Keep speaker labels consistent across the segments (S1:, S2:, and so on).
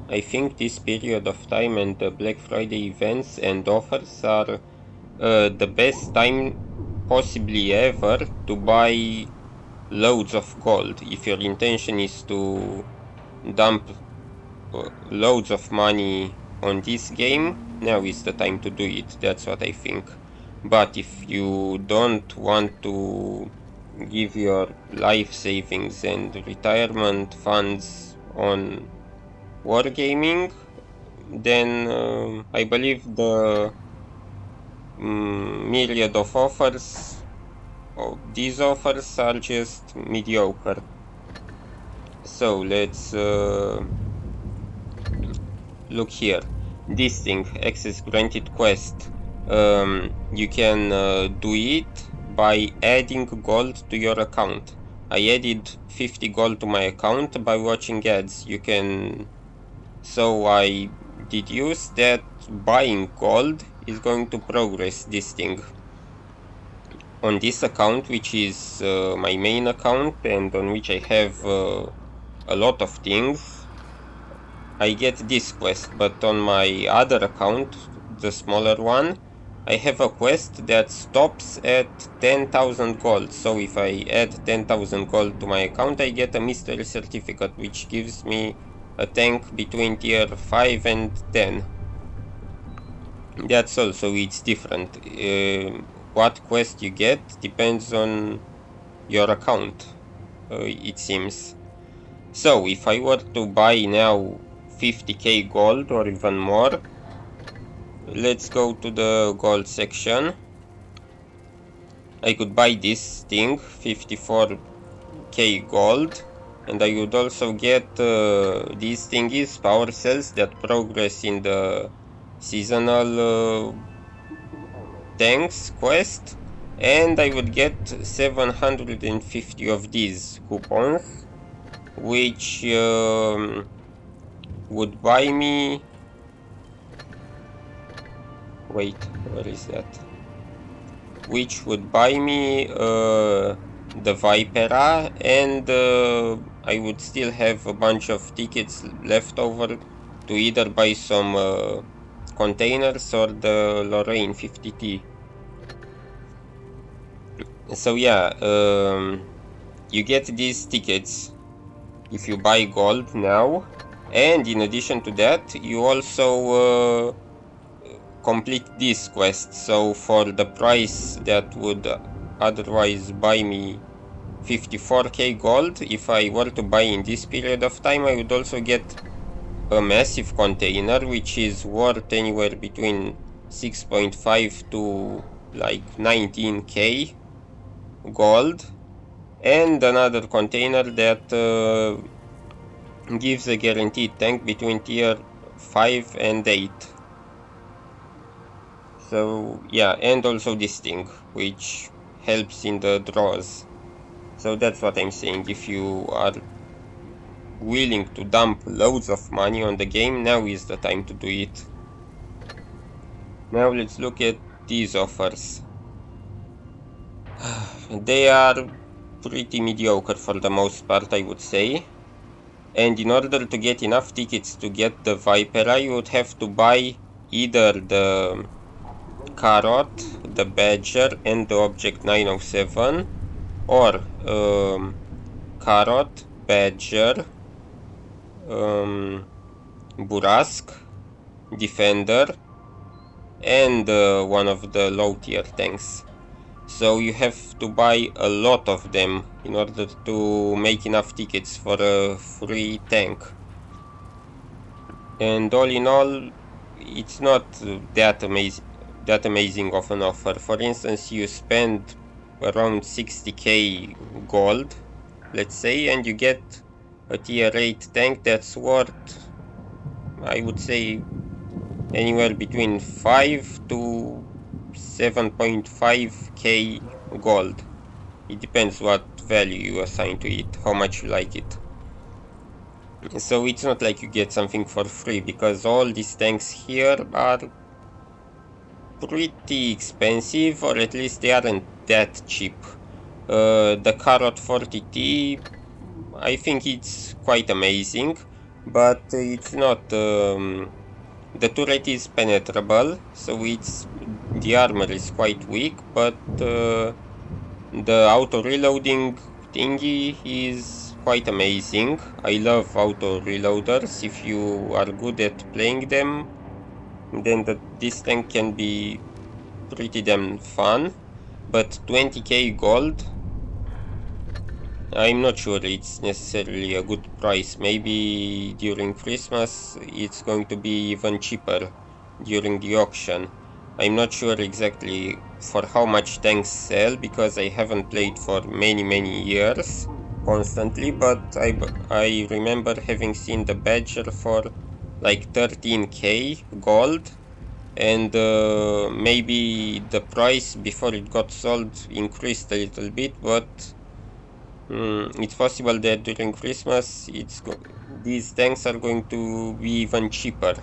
S1: I think this period of time and the Black Friday events and offers are the best time possibly ever to buy loads of gold. If your intention is to dump loads of money on this game, now is the time to do it. That's what I think. But if you don't want to give your life savings and retirement funds on wargaming, then I believe the myriad of offers, these offers are just mediocre. So let's look here. This thing, access granted quest, you can do it by adding gold to your account. I added 50 gold to my account by watching ads. You can, so I deduce that buying gold is going to progress this thing. On this account, which is my main account and on which I have a lot of things, I get this quest, but on my other account, the smaller one, I have a quest that stops at 10,000 gold. So if I add 10,000 gold to my account, I get a mystery certificate, which gives me a tank between tier 5 and 10. That's all, so it's different. What quest you get depends on your account, it seems. So if I were to buy now 50k gold or even more, let's go to the gold section. I could buy this thing, 54k gold, and I would also get these thingies, power cells, that progress in the seasonal tanks quest, and I would get 750 of these coupons, which would buy me, wait, where is that? Which would buy me the Vipera, and I would still have a bunch of tickets left over to either buy some containers or the Lorraine 50T. So yeah, you get these tickets if you buy gold now, and in addition to that, you also complete this quest. So for the price that would otherwise buy me 54k gold, if I were to buy in this period of time, I would also get a massive container, which is worth anywhere between 6.5 to like 19k gold, and another container that gives a guaranteed tank between tier 5 and 8. So yeah, and also this thing, which helps in the draws. So that's what I'm saying. If you are willing to dump loads of money on the game, now is the time to do it. Now let's look at these offers. They are pretty mediocre for the most part, I would say. And in order to get enough tickets to get the Vipera, you would have to buy either the Carrot, the Badger, and the Object 907, or Carrot, Badger, Burask, Defender, and one of the low tier tanks. So you have to buy a lot of them in order to make enough tickets for a free tank. And all in all, it's not that amazing of an offer. For instance, you spend around 60k gold, let's say, and you get a tier 8 tank that's worth, I would say, anywhere between 5 to 7.5k gold. It depends what value you assign to it, how much you like it. So it's not like you get something for free, because all these tanks here are pretty expensive, or at least they aren't that cheap. The Carrot 40T, I think it's quite amazing. but it's not. The turret is penetrable, so the armor is quite weak, but the auto reloading thingy is quite amazing. I love auto reloaders. If you are good at playing them, then this tank can be pretty damn fun. But 20k gold, I'm not sure it's necessarily a good price. Maybe during Christmas it's going to be even cheaper during the auction. I'm not sure exactly for how much tanks sell because I haven't played for many years constantly, but I remember having seen the Badger for like 13k gold, and maybe the price before it got sold increased a little bit, but it's possible that during Christmas these tanks are going to be even cheaper.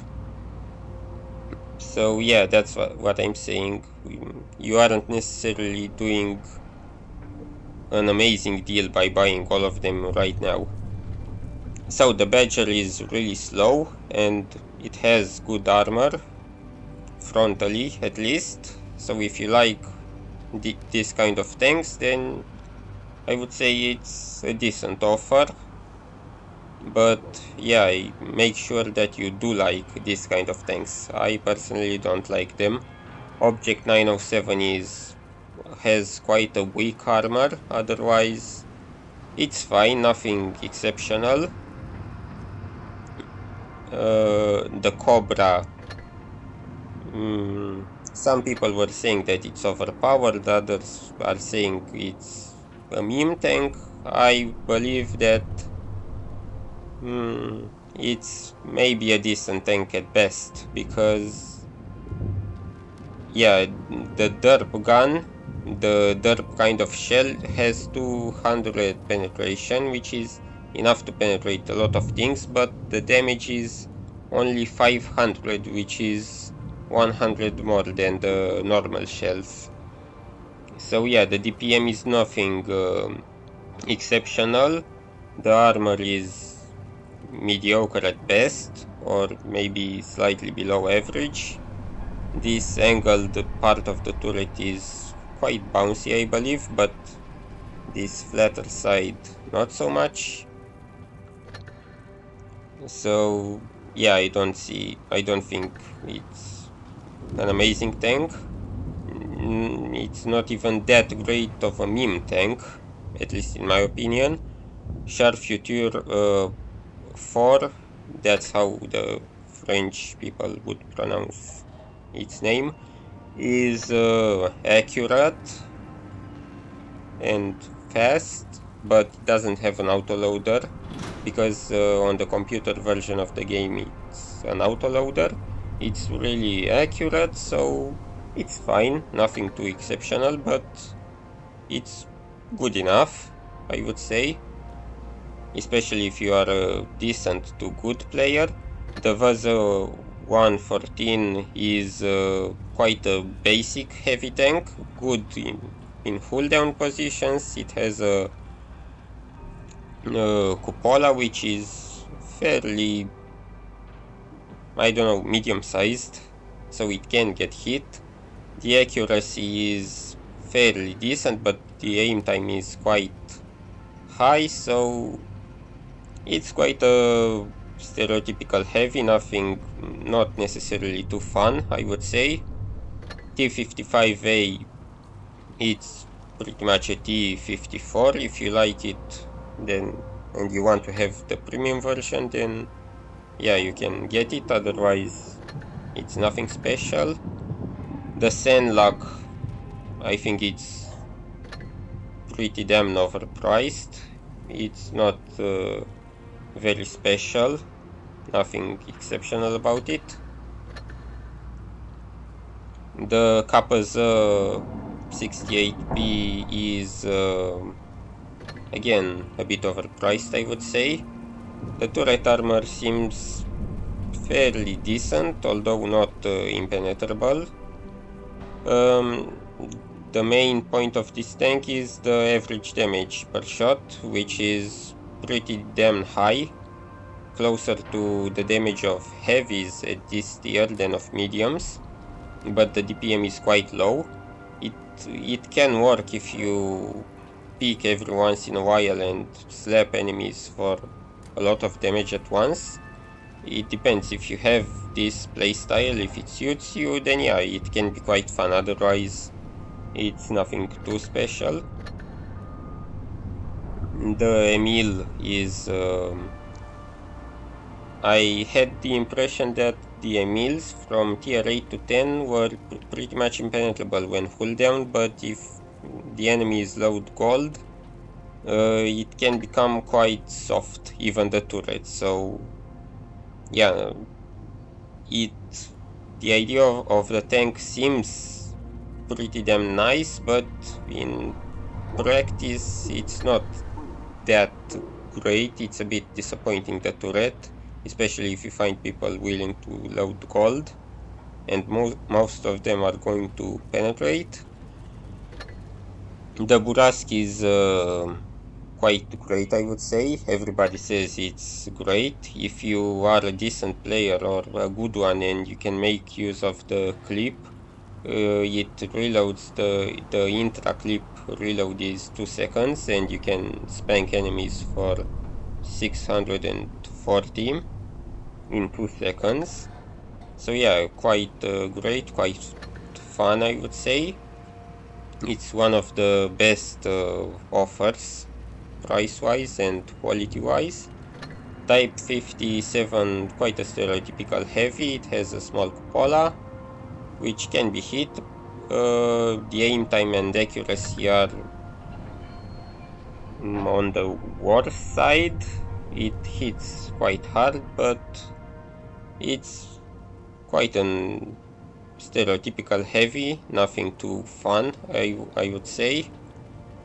S1: So yeah, that's what I'm saying. You aren't necessarily doing an amazing deal by buying all of them right now. So the Badger is really slow and it has good armor, frontally at least. So if you like this kind of tanks, then I would say it's a decent offer. But yeah, make sure that you do like this kind of tanks. I personally don't like them. Object 907 has quite a weak armor, otherwise it's fine, nothing exceptional. The Cobra, some people were saying that it's overpowered, others are saying it's a meme tank. I believe that it's maybe a decent tank at best, because yeah, the derp gun, the derp kind of shell, has 200 penetration, which is enough to penetrate a lot of things, but the damage is only 500, which is 100 more than the normal shells. So yeah, the DPM is nothing exceptional. The armor is mediocre at best, or maybe slightly below average. This angled part of the turret is quite bouncy, I believe, but this flatter side not so much. So yeah, I don't think it's an amazing tank. It's not even that great of a meme tank, at least in my opinion. Char Future 4, that's how the French people would pronounce its name, is accurate and fast, but doesn't have an autoloader, because on the computer version of the game it's an autoloader. It's really accurate, so it's fine, nothing too exceptional, but it's good enough, I would say, especially if you are a decent to good player. The Vaza 114 is quite a basic heavy tank, good in full down positions. It has a cupola which is fairly, I don't know, medium sized, so it can get hit. The accuracy is fairly decent, but the aim time is quite high, so it's quite a stereotypical heavy, not necessarily too fun, I would say. T55A, it's pretty much a T54. If you like it, then, and you want to have the premium version, then yeah, you can get it, otherwise it's nothing special. The Senlock, I think it's pretty damn overpriced. It's not very special, nothing exceptional about it. The Kappa's 68p is again a bit overpriced, I would say. The turret armor seems fairly decent, although not impenetrable. The main point of this tank is the average damage per shot, which is pretty damn high. closer to the damage of heavies at this tier than of mediums, but the DPM is quite low. It can work if you peek every once in a while and slap enemies for a lot of damage at once. It depends. If you have this playstyle, if it suits you, then yeah, it can be quite fun. Otherwise, it's nothing too special. The Emil is... I had the impression that the Emils from tier 8 to 10 were pretty much impenetrable when full down, but if the enemy is load gold, it can become quite soft, even the turret. So yeah, the idea of the tank seems pretty damn nice, but in practice it's not that great. It's a bit disappointing, the turret, especially if you find people willing to load gold, and most of them are going to penetrate. The Burask is quite great, I would say. Everybody says it's great. If you are a decent player or a good one and you can make use of the clip, it reloads the intra clip reload is 2 seconds, and you can spank enemies for 640 in 2 seconds. So yeah, quite great, quite fun, I would say. It's one of the best offers, price-wise and quality-wise. Type 57, quite a stereotypical heavy. It has a small cupola, which can be hit. The aim time and accuracy are on the worse side. It hits quite hard, but it's quite an stereotypical heavy, nothing too fun, I would say.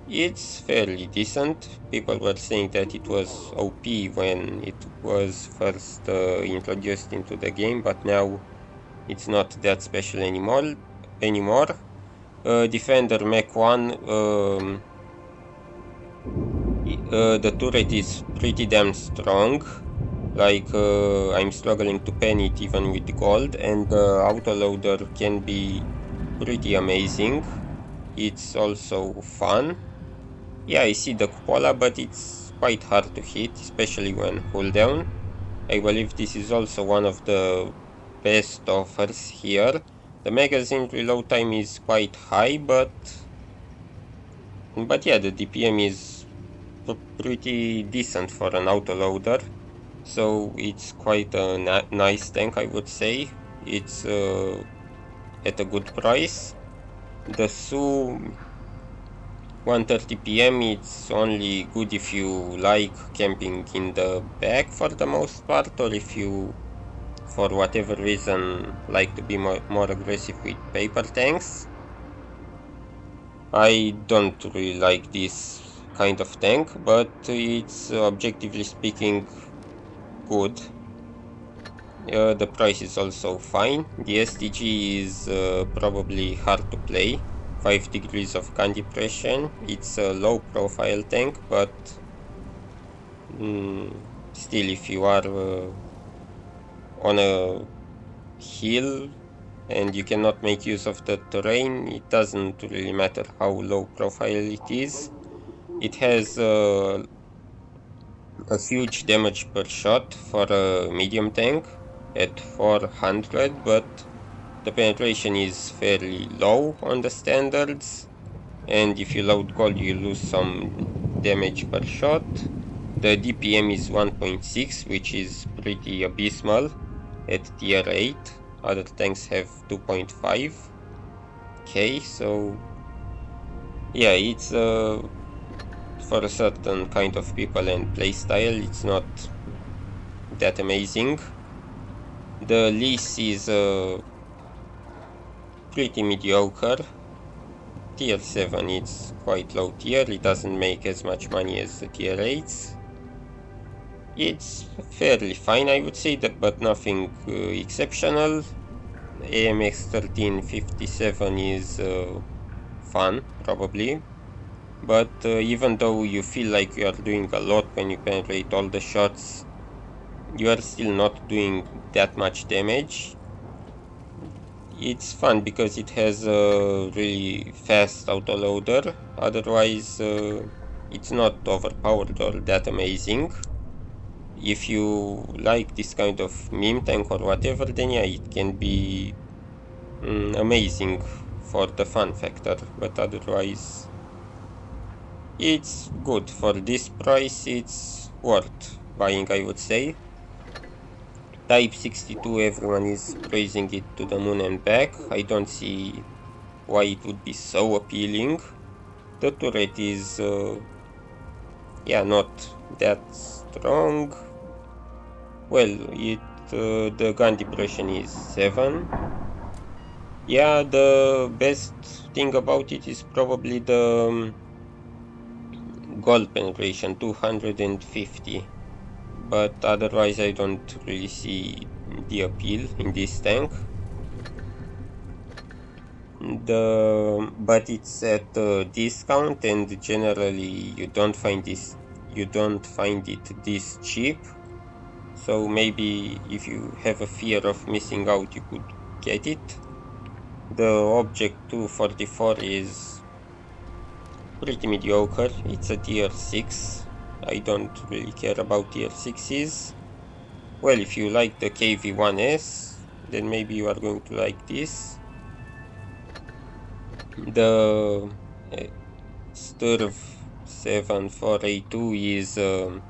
S1: It's fairly decent. People were saying that it was OP when it was first introduced into the game, but now it's not that special anymore. Defender Mech 1, the turret is pretty damn strong. Like, I'm struggling to pen it even with gold, and the autoloader can be pretty amazing. It's also fun. Yeah, I see the cupola, but it's quite hard to hit, especially when full down. I believe this is also one of the best offers here. The magazine reload time is quite high, but yeah, the DPM is pretty decent for an autoloader. So it's quite a nice tank, I would say. It's at a good price. The Su 130 PM, it's only good if you like camping in the back for the most part, or if you, for whatever reason, like to be more aggressive with paper tanks. I don't really like this kind of tank, but it's objectively speaking good. The price is also fine. The STG is probably hard to play. 5 degrees of gun depression. It's a low profile tank, but still, if you are on a hill and you cannot make use of the terrain, it doesn't really matter how low profile it is. It has a huge damage per shot for a medium tank at 400, but the penetration is fairly low on the standards, and if you load gold you lose some damage per shot. The DPM is 1.6, which is pretty abysmal at tier 8. Other tanks have 2.5. Okay, so yeah, it's for a certain kind of people and playstyle, it's not that amazing. The lease is pretty mediocre. Tier 7, it's quite low tier. It doesn't make as much money as the tier 8s. It's fairly fine, I would say, but nothing exceptional. AMX 1357 is fun, probably. But even though you feel like you are doing a lot when you penetrate all the shots, you are still not doing that much damage. It's fun because it has a really fast autoloader, otherwise it's not overpowered or that amazing. If you like this kind of meme tank or whatever, then yeah, it can be amazing for the fun factor, but otherwise it's good. For this price, it's worth buying, I would say. Type 62, everyone is praising it to the moon and back. I don't see why it would be so appealing. The turret is, yeah, not that strong. Well, the gun depression is 7. Yeah, the best thing about it is probably the gold penetration, 250. But otherwise I don't really see the appeal in this tank. But it's at a discount, and generally you don't find it this cheap. So maybe if you have a fear of missing out, you could get it. The Object 244 is pretty mediocre. It's a tier 6. I don't really care about tier 6s. Well, if you like the KV-1S, then maybe you are going to like this. The Sturv 7482 is an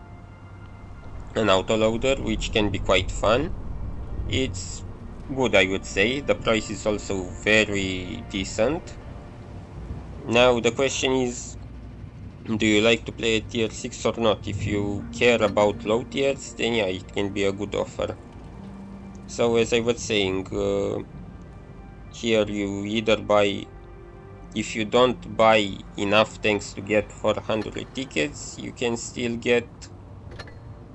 S1: autoloader, which can be quite fun. It's good, I would say. The price is also very decent. Now the question is, do you like to play at tier 6 or not? If you care about low tiers, then yeah, it can be a good offer. So as I was saying, here you either buy, if you don't buy enough tanks to get 400 tickets, you can still get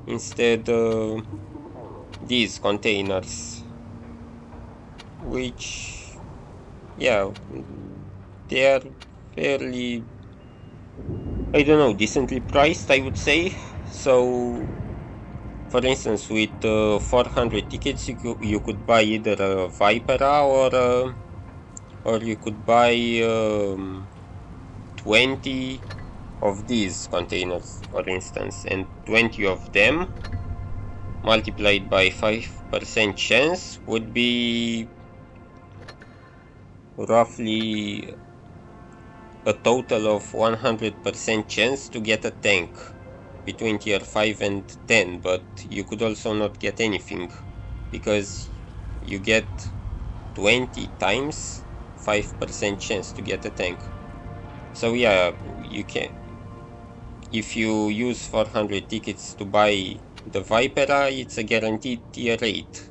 S1: instead these containers, which, yeah, they are fairly, I don't know, decently priced, I would say. So for instance, with 400 tickets, you could buy either a Vipera or you could buy 20 of these containers, for instance, and 20 of them multiplied by 5% chance would be roughly a total of 100% chance to get a tank between tier 5 and 10, but you could also not get anything because you get 20 times 5% chance to get a tank. So yeah, you can, if you use 400 tickets to buy the Vipera, it's a guaranteed tier 8.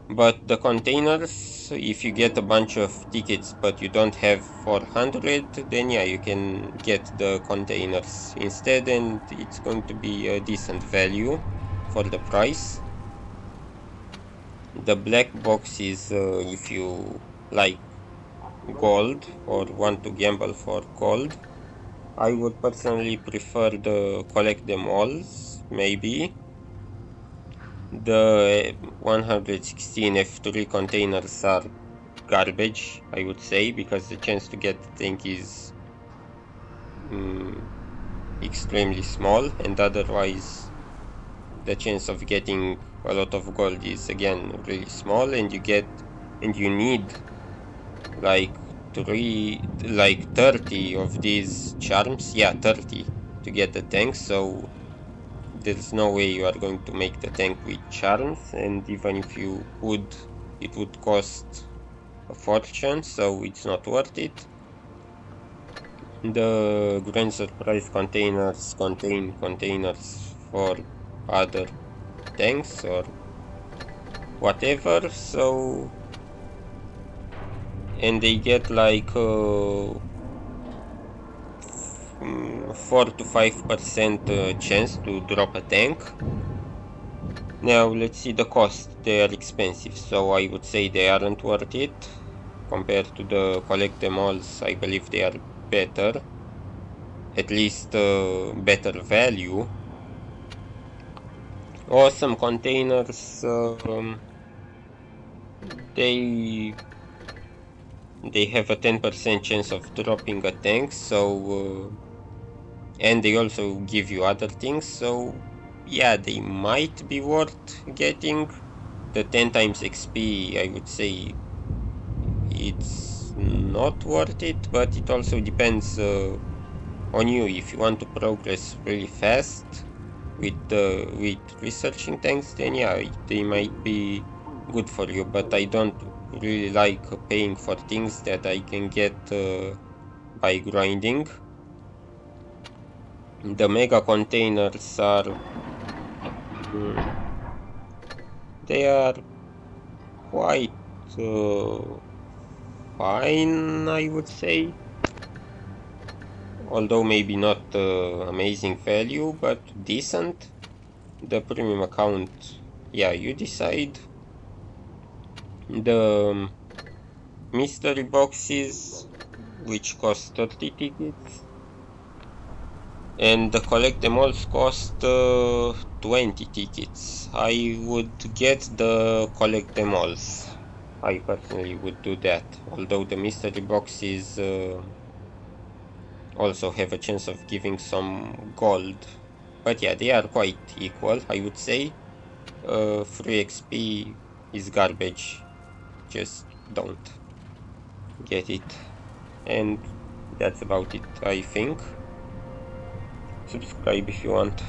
S1: But the containers, if you get a bunch of tickets but you don't have 400, then yeah, you can get the containers instead, and it's going to be a decent value for the price. The black box is if you like gold or want to gamble for gold. I would personally prefer the collect them alls, maybe. The 116 F3 containers are garbage, I would say, because the chance to get the tank is extremely small, and otherwise the chance of getting a lot of gold is again really small, and you need like 30 of these charms, yeah, 30 to get the tank. So there's no way you are going to make the tank with charms, and even if you would, it would cost a fortune, so it's not worth it. The Grand Surprise containers contain containers for other tanks or whatever, so, and they get like 4 to 5% chance to drop a tank. Now let's see the cost. They are expensive, so I would say they aren't worth it. Compared to the collect them alls, I believe they are better, at least better value. Awesome containers, they have a 10% chance of dropping a tank, so and they also give you other things, so yeah, they might be worth getting. The 10 times XP, I would say it's not worth it, but it also depends on you. If you want to progress really fast with researching tanks, then yeah, they might be good for you, but I don't really like paying for things that I can get by grinding. The mega containers are they are quite fine, I would say, although maybe not amazing value, but decent. The premium account, yeah, you decide. The mystery boxes, which cost 30 tickets, and the collect them all cost 20 tickets. I would get the collect them alls. I personally would do that, although the mystery boxes also have a chance of giving some gold. But yeah, they are quite equal, I would say. Free XP is garbage. Just don't get it. And that's about it, I think. Subscribe if you want.